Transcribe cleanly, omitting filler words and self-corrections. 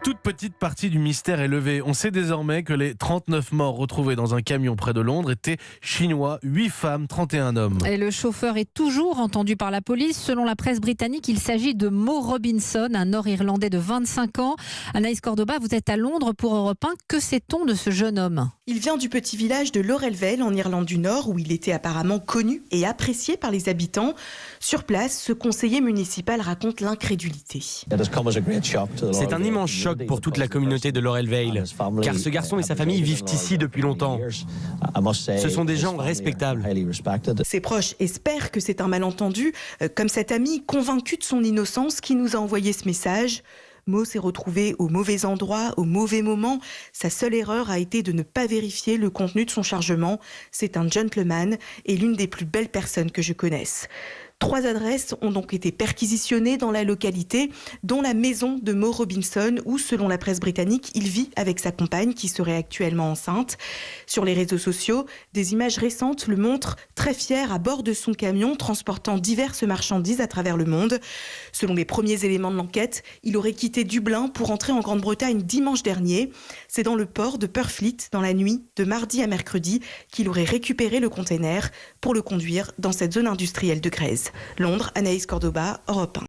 toute petite partie du mystère est levée. On sait désormais que les 39 morts retrouvés dans un camion près de Londres étaient chinois, 8 femmes, 31 hommes. Et le chauffeur est toujours entendu par la police. Selon la presse britannique, il s'agit de Mo Robinson, un Nord-Irlandais de 25 ans. Anaïs Cordoba, vous êtes à Londres pour Europe 1. Que sait-on de ce jeune homme ? Il vient du petit village de Laurel Vale en Irlande du Nord où il était apparemment connu et apprécié par les habitants. Sur place, ce conseiller municipal raconte l'incrédulité. C'est un immense choc pour toute la communauté de Laurel Vale, car ce garçon et sa famille vivent ici depuis longtemps. Ce sont des gens respectables. Ses proches espèrent que c'est un malentendu, comme cet ami convaincu de son innocence qui nous a envoyé ce message. Mo s'est retrouvé au mauvais endroit, au mauvais moment. Sa seule erreur a été de ne pas vérifier le contenu de son chargement. C'est un gentleman et l'une des plus belles personnes que je connaisse. 3 adresses ont donc été perquisitionnées dans la localité, dont la maison de Mo Robinson, où, selon la presse britannique, il vit avec sa compagne qui serait actuellement enceinte. Sur les réseaux sociaux, des images récentes le montrent très fier à bord de son camion, transportant diverses marchandises à travers le monde. Selon les premiers éléments de l'enquête, il aurait quitté Dublin pour entrer en Grande-Bretagne dimanche dernier. C'est dans le port de Purfleet, dans la nuit de mardi à mercredi, qu'il aurait récupéré le container pour le conduire dans cette zone industrielle de Grèze. Londres, Anaïs Cordoba, Europe 1.